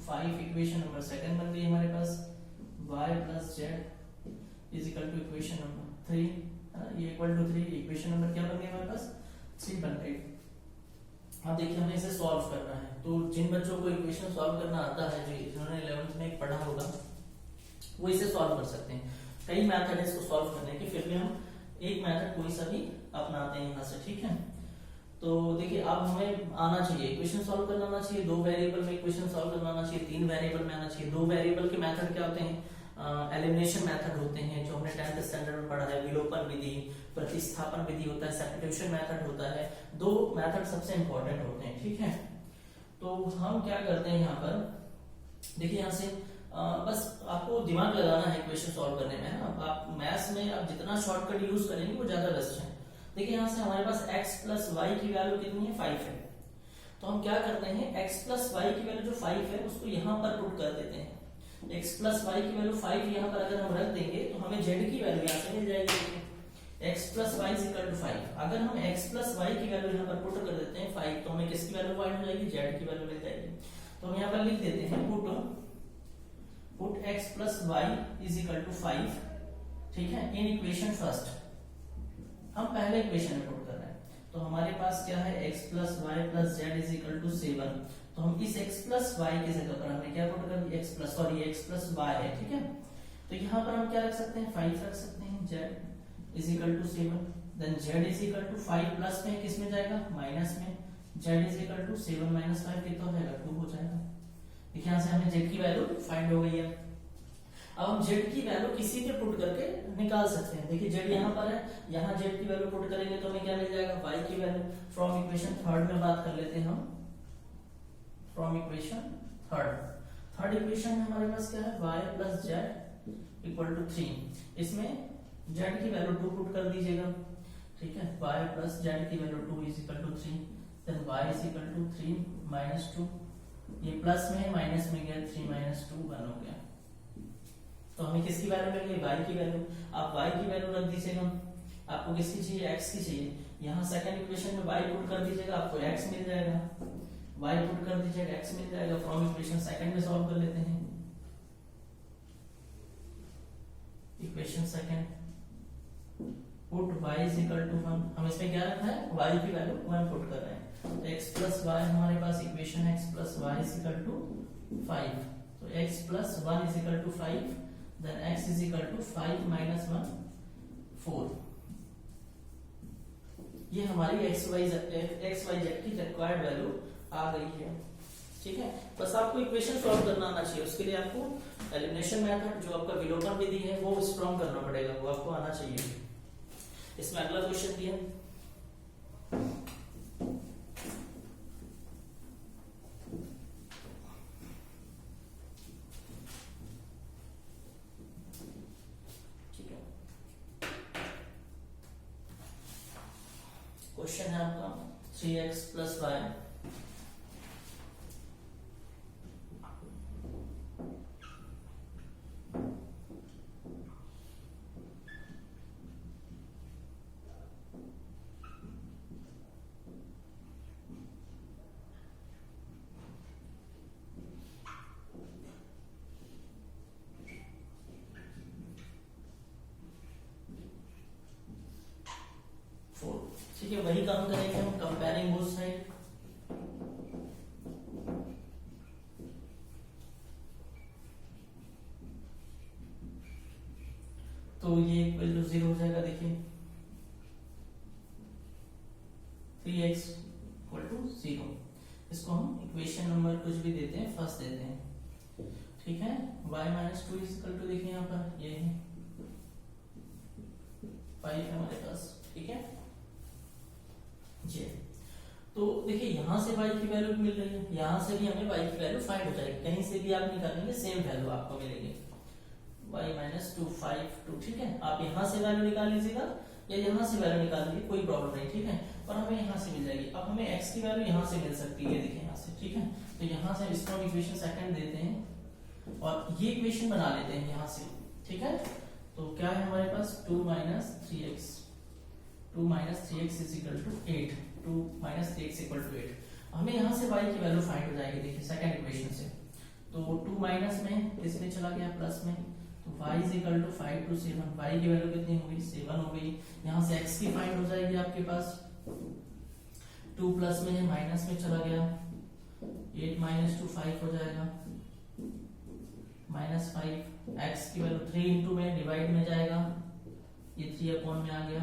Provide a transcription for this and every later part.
5 equation number second बन गई हमारे पास, y plus Z is equal to equation number 3, ये इक्वल टू 3, इक्वेशन नंबर क्या बन गई हमारे पास 3 बन गई। अब देखिए हमें इसे सॉल्व करना है, तो जिन बच्चों को इक्वेशन सॉल्व करना आता है, जिन्होंने 11th में पढ़ा होगा, वो इसे सॉल्व कर सकते हैं। कई मेथड है इसको सॉल्व करने के, फिर भी हम एक मेथड कोई सा भी अपनाते हैं यहाँ से, ठीक है। तो देखिए अब हमें आना चाहिए इक्वेशन सॉल्व करना आना चाहिए, 2 वेरिएबल में इक्वेशन सॉल्व करना आना चाहिए, 3 वेरिएबल में आना चाहिए। 2 वेरिएबल के मेथड क्या होते हैं, एलिमिनेशन मेथड होते हैं, जो हमने 10th स्टैंडर्ड में पढ़ा है, विलोपन विधि, प्रतिस्थापन विधि होता है, सब्स्टिट्यूशन मेथड होता है। 2 मेथड सबसे इंपॉर्टेंट होते हैं, ठीक है। तो हम क्या करते हैं यहाँ पर, देखिए यहाँ से बस आपको दिमाग लगाना है इक्वेशन सॉल्व करने में, है ना। आप मैथ्स में आप जितना शॉर्टकट यूज करेंगे वो ज्यादा बेस्ट है। देखिए यहाँ से हमारे पास x प्लस वाई की वैल्यू कितनी है, 5 है। तो हम क्या करते हैं, x प्लस वाई की वैल्यू जो 5 है उसको यहाँ पर पुट कर देते हैं। x प्लस वाई की वैल्यू 5 यहाँ पर अगर हम रख देंगे तो हमें z की वैल्यू यहाँ से मिल जाएगी, x plus Y equal to 5। अगर हम x प्लस वाई की वैल्यू यहाँ पर पुट कर देते हैं 5, तो हमें किसकी वैल्यू फाइंड हो जाएगी, z की वैल्यू मिल जाएगी। तो हम यहाँ पर लिख देते हैं put x plus Y is equal to 5, ठीक है, इन इक्वेशन फर्स्ट। हम पहले इक्वेशन में पुट कर रहे हैं, तो हमारे पास क्या है, x plus Y plus Z is equal to 7। तो हम इस x प्लस वाई की जगह पर हमने क्या पुट कर दिया, x प्लस वाई है, ठीक है। तो यहाँ पर हम क्या रख सकते हैं, 5 रख सकते हैं, z is equal to 7, then z is equal to 5 plus में किस में जाएगा, माइनस में, z is equal to 7 minus 5 कितना हो जाएगा, 2 हो जाएगा। देखिए यहाँ से हमें z की वैल्यू फाइंड हो गई है। अब हम z की वैल्यू किसी के पुट करके निकाल सकते हैं। देखिए z यहाँ पर है, यहाँ z की वैल्यू पुट करेंगे तो हमें क्या मिल जाएगा, y की वैल्यू। फ्रॉम इक्वेशन थर्ड में बात कर लेते हैं हम, फ्रॉम इक्वेशन थर्ड इक्वेशन में हमारे पास क्या है, y plus Z equal to 3। इसमें z की वैल्यू 2 पुट कर दीजिएगा, ठीक है। y प्लस जेड की value 2 is equal to 3, then y is equal to 3 minus 2, ये प्लस में है माइनस में गया, 3 माइनस 2 1 हो गया। तो हमें किसकी वैल्यू मिल गई, y की वैल्यू। आप y की वैल्यू रख दीजिएगा, आपको किसकी चाहिए, x की चाहिए। यहाँ सेकंड इक्वेशन में y पुट कर दीजिएगा, आपको x मिल जाएगा, y पुट कर दीजिएगा, x मिल जाएगा। फ्रॉम इक्वेशन सेकंड में सॉल्व कर लेते हैं, equation second put y is equal to 1। हम इसमें क्या रखना है, y की वैल्यू 1 पुट कर रहे हैं। तो x प्लस वाई हमारे पास equation x plus Y is equal to 5। तो x plus 1 is equal to 5, then x is equal to 5 minus 1 4। ये हमारी x y z की रिक्वायर्ड वैल्यू आ गई है, ठीक है। बस आपको इक्वेशन सॉल्व करना आना चाहिए, उसके लिए आपको एलिमिनेशन मेथड जो आपका विलोपन विधि है वो स्ट्रॉन्ग करना पड़ेगा, वो आपको आना चाहिए। इसमें अगला क्वेश्चन दिया, क्वेश्चन है आपका 3x प्लस वाई ठीक है। वही काम करेंगे हम, कंपेयरिंग बोथ साइड। तो ये इक्वल टू 0 हो जाएगा। देखिए 3x इक्वल टू 0, इसको हम इक्वेशन नंबर कुछ भी देते हैं, फर्स्ट देते हैं, ठीक है। y minus 2 is equal to, देखिए यहाँ पर ये है 5 है हमारे पास, ठीक है जी। तो देखिए यहाँ से y की वैल्यू मिल रही है, यहाँ से भी हमें y की वैल्यू फाइंड हो जाएगी, कहीं से भी आप निकालेंगे सेम वैल्यू आपको मिलेगी, y माइनस 2 5 2, ठीक है। आप यहाँ से वैल्यू निकाल लीजिएगा या यहाँ से वैल्यू निकाल लीजिए, कोई प्रॉब्लम नहीं, ठीक है। और हमें यहाँ से मिल जाएगी। अब हमें x की वैल्यू यहाँ से मिल सकती है, देखिए यहाँ से, ठीक है। तो यहाँ से इसको हम इक्वेशन सेकंड देते हैं और ये इक्वेशन बना लेते हैं यहाँ से, ठीक है। तो क्या है हमारे पास, 2 minus 3x is equal to 8, 2 minus 3x equal to 8। हमें यहाँ से y की वैल्यू फाइंड हो जाएगी, देखिए सेकंड इक्वेशन से। तो 2 माइनस में इसमें चला गया प्लस में, तो y is equal to 5 to 7, y की वैल्यू कितनी हो गई 7 हो गई। यहाँ से x की फाइंड हो जाएगी आपके पास, 2 प्लस में है माइनस में चला गया, 8 माइनस 2 5 हो जाएगा, माइनस 5, x की वैल्यू 3 इंटू में डिवाइड में जाएगा, ये 3 अपॉन में आ गया,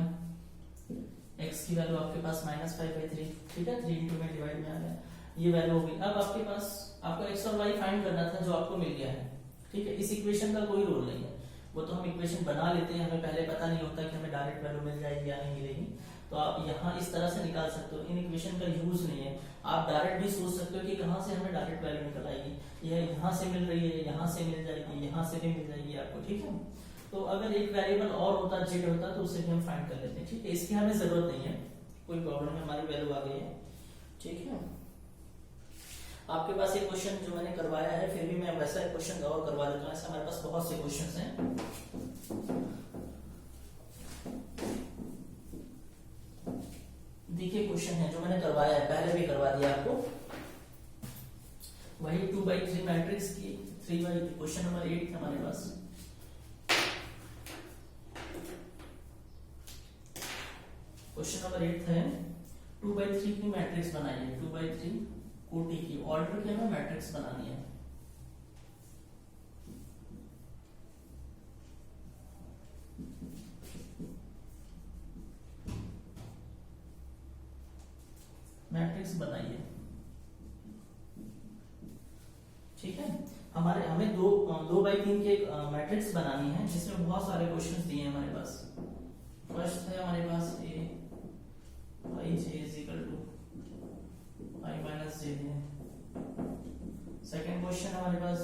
x की वैल्यू आपके पास माइनस 5/3, ठीक है, 3 इंटू में डिवाइड में आ गया, ये वैल्यू हो गई। अब आपके पास आपको x और y फाइंड करना था जो आपको मिल गया है, ठीक है। इस इक्वेशन का कोई रोल नहीं है, वो तो हम इक्वेशन बना लेते हैं, हमें पहले पता नहीं होता कि हमें डायरेक्ट वैल्यू मिल जाएगी या नहीं मिलेगी, तो आप यहाँ इस तरह से निकाल सकते हो, इन इक्वेशन का यूज नहीं है। आप डायरेक्ट भी सोच सकते हो कि कहाँ से हमें डायरेक्ट वैल्यू निकल आएगी, यह यहाँ से मिल रही है, यहाँ से मिल जाएगी, यहाँ से भी मिल जाएगी आपको, ठीक है। तो अगर एक वेरिएबल और होता, जेड होता, तो उसे भी हम फाइंड कर लेते हैं, ठीक है। इसकी हमें जरूरत नहीं है, कोई प्रॉब्लम है, हमारी वैल्यू आ गई है, ठीक है। आपके पास एक क्वेश्चन जो मैंने करवाया है, फिर भी मैं वैसा एक क्वेश्चन और करवा देता हूँ, ऐसा हमारे पास बहुत से क्वेश्चंस हैं। देखिए क्वेश्चन है जो मैंने करवाया है, पहले भी करवा दिया आपको, वही 2/3 मैट्रिक्स की 3 बाई, क्वेश्चन नंबर 8 हमारे पास। क्वेश्चन नंबर 8 है 2/3 की मैट्रिक्स बनाइए, 2/3 कोटि की, ऑर्डर की हमें मैट्रिक्स बनानी है। मैट्रिक्स बनाइए, ठीक है। हमें 2/3 की एक मैट्रिक्स बनानी है जिसमें बहुत सारे क्वेश्चंस दिए हैं हमारे पास। फर्स्ट है हमारे पास A I J is equal to I minus J है। सेकेंड क्वेश्चन हमारे पास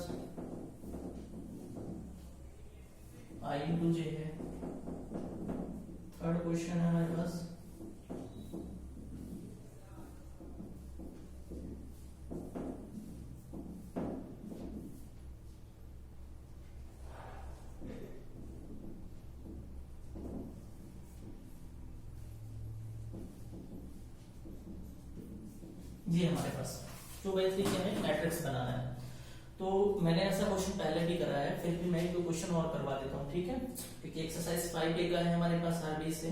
आई इंटू जे है। थर्ड क्वेश्चन है हमारे पास ये हमारे पास 2/3 की हमें मैट्रिक्स बनाना है। तो मैंने ऐसा क्वेश्चन पहले भी कराया है, फिर भी मैं एक दो क्वेश्चन और करवा देता हूँ, ठीक है, क्योंकि एक्सरसाइज 5A का है हमारे पास आरबी से,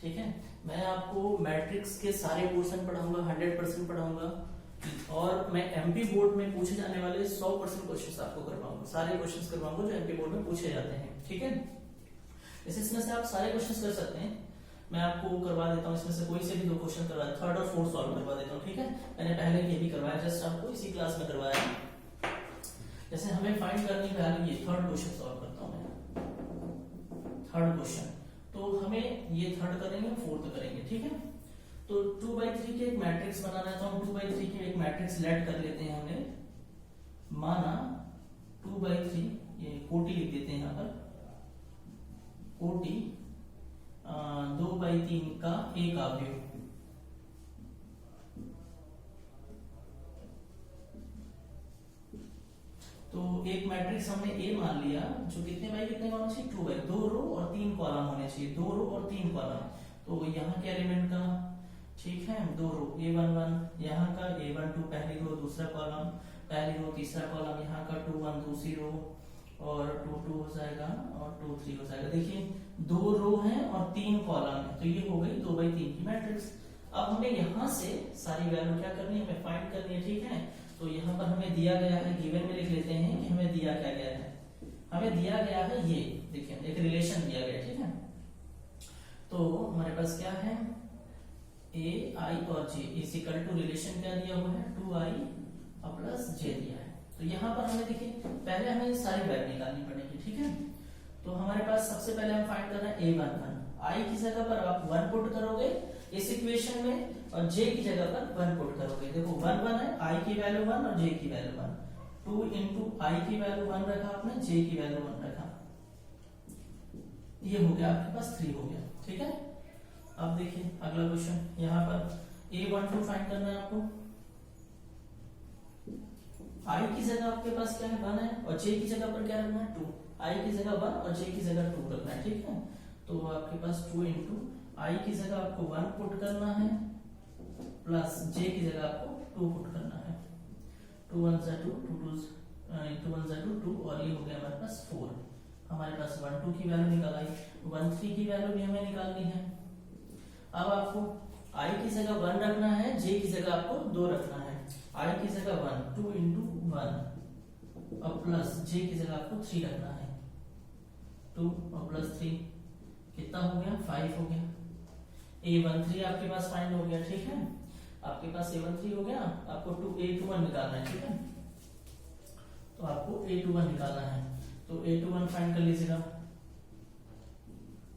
ठीक है। मैं आपको मैट्रिक्स के सारे पोर्शन पढ़ाऊंगा, 100% पढ़ाऊंगा, और मैं एमपी बोर्ड में पूछे जाने वाले 100% क्वेश्चंस आपको करवाऊंगा, सारे क्वेश्चंस करवाऊंगा जो एमपी बोर्ड में पूछे जाते हैं, ठीक है। इसमें से आप सारे क्वेश्चंस कर सकते हैं, मैं आपको करवा देता हूँ, इसमें से कोई से भी दो क्वेश्चन करवा, थर्ड और फोर्थ सॉल्व करवा देता हूँ, ठीक है। मैंने पहले ये भी करवाया, जस्ट आपको इसी क्लास में करवाया। जैसे हमें फाइंड करनी वैल्यू, ये थर्ड क्वेश्चन सॉल्व करता हूँ मैं, थर्ड क्वेश्चन, तो हमें ये थर्ड करेंगे, फोर्थ करेंगे, ठीक है। तो 2/3 के एक मैट्रिक्स बनाना है, तो हम 2/3 की एक मैट्रिक्स लेट कर लेते हैं हमने, माना 2/3, ये कोटि लिख देते हैं यहाँ पर, कोटि 2/3 का एक अवयव, तो एक मैट्रिक्स हमने ए मान लिया जो कितने बाई कितने होना चाहिए, 2/2, 2 रो और 3 कॉलम होने चाहिए, 2 रो और 3 कॉलम। तो यहाँ के एलिमेंट का, ठीक है, 2 रो A11, यहाँ का A12 पहली रो दूसरा कॉलम, पहली रो तीसरा कॉलम, यहाँ का 2 1 दूसरी रो, और 2 2 हो जाएगा और 2 3 हो जाएगा। देखिए 2 रो है और 3 कॉलम है, तो ये हो गई 2/3 की मैट्रिक्स। अब हमें यहाँ से सारी वैल्यू क्या करनी है, हमें फाइंड करनी है, ठीक है। तो यहाँ पर हमें दिया गया है, गिवन में लिख लेते हैं कि हमें दिया क्या गया है, हमें दिया गया है ये, देखिए एक रिलेशन दिया गया है, ठीक है। तो हमारे पास क्या है, ए आई और जे इज इक्वल टू, रिलेशन क्या दिया हुआ है, 2i प्लस जे दिया है। तो यहाँ पर हमें देखिए पहले हमें सारी वैल्यू निकालनी पड़ेगी, ठीक है। तो हमारे पास सबसे पहले हम फाइंड कर रहे हैं A11, i की जगह पर आप 1 पुट करोगे इस इक्वेशन में, और j की जगह पर 1 पुट करोगे। देखो 1 1 है, i की वैल्यू 1 और j की वैल्यू 1, 2 इंटू i की वैल्यू 1 रखा आपने, j की वैल्यू 1 रखा, ये हो गया आपके पास 3 हो गया, ठीक है। अब देखिए अगला क्वेश्चन, यहाँ पर A12 फाइंड करना है आपको, i की जगह आपके पास क्या है 1 है, और j की जगह पर क्या रखना है 2, i की जगह 1 और j की जगह 2 रखना है, ठीक है। तो आपके पास 2 इंटू i की जगह आपको 1 पुट करना है, प्लस j की जगह आपको 2 पुट करना है, 2 1 2 2 2 टू वन ज़ा टू और ये हो गया हमारे पास 4। हमारे पास 1 2 की वैल्यू निकाल आई, 1 3 की वैल्यू भी हमें निकालनी है। अब आपको I की जगह 1 रखना है, J की जगह आपको 2 रखना है। I की जगह 1 2 इंटू 1 और प्लस J की जगह आपको 3 रखना है। 2 और प्लस 3 कितना हो गया, 5 हो गया। A13 आपके पास फाइंड हो गया, ठीक है। आपके पास A13 हो गया, आपको A21 निकालना है, ठीक है। तो आपको A21 निकालना है, तो A21 फाइंड कर लीजिएगा।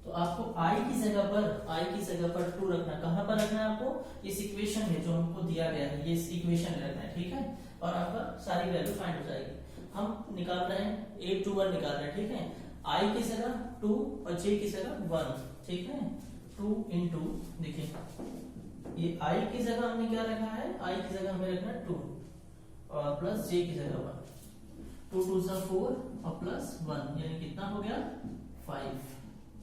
तो आपको I की जगह पर 2 रखना। कहां पर रखना है आपको, इस इक्वेशन में जो हमको दिया गया है, ये इस इक्वेशन में रखना है, ठीक है। और आपका सारी वैल्यू फाइंड हो जाएगी। हम निकाल रहे हैं A21 निकाल रहे हैं, ठीक है। I की जगह 2 और J की जगह 1, ठीक है। 2 इंटू, देखिए ये I की जगह हमने क्या रखा है, I की जगह हमें रखना है 2 और प्लस J की जगह 1। 2 2 सा 4 और प्लस 1 यानी कितना हो गया, 5।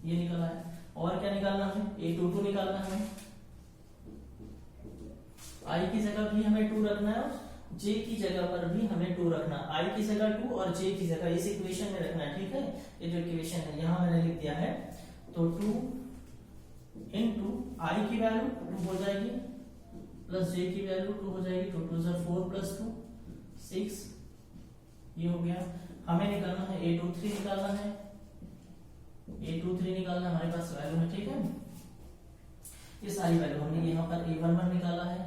ये निकला है। और क्या निकालना है, A22 निकालना है। I की जगह भी हमें 2 रखना है, J की जगह पर भी हमें 2 रखना है। I की जगह 2 और J की जगह इस इक्वेशन में रखना है, ठीक है। ये जो इक्वेशन है यहां मैंने लिख दिया है। तो 2 इंटू I की वैल्यू 2 हो जाएगी प्लस J की वैल्यू 2 हो जाएगी। 2 2 सा 4 प्लस 2 6, ये हो गया। हमें निकालना है A23 निकालना है, A23 निकालना हमारे पास वैल्यू है, ठीक है। ये सारी वैल्यू हमने यहाँ पर A11 निकाला है,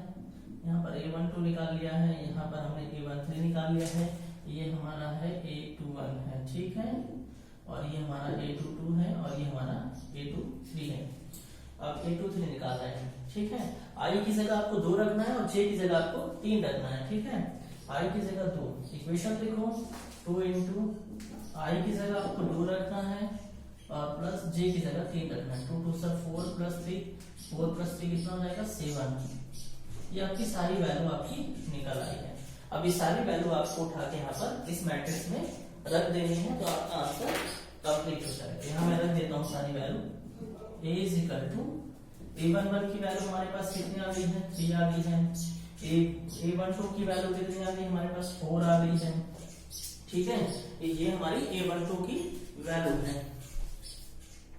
यहाँ पर A12 निकाल लिया है, यहाँ पर हमने A13 निकाल लिया है, ये हमारा है A21 है, ठीक है। और ये हमारा A22 है और ये हमारा A23 है। अब A23 निकाल रहे हैं, ठीक है। I की जगह आपको 2 रखना है और J की जगह आपको 3 रखना है, ठीक है। I की जगह 2, इक्वेशन लिखो 2 इंटू I की जगह आपको 2 रखना है और प्लस J की जगह 3 रखना है। 2 2 सा 4 प्लस 3, 4 प्लस 3 कितना हो जाएगा, 7। ये आपकी सारी वैल्यू आपकी निकल आई है। अब ये सारी वैल्यू आपको उठा के यहाँ पर इस मैट्रिक्स में रख देनी है, तो आपका आंसर कंप्लीट हो जाएगा। यहाँ मैं रख देता हूँ सारी value. A is equal to A11 की वैल्यू हमारे पास कितनी आ गई है, 3 आ गई है। A12 की वैल्यू कितनी आ गई, हमारे पास 4 आ गई है, ठीक है। ये हमारी A12 की वैल्यू है।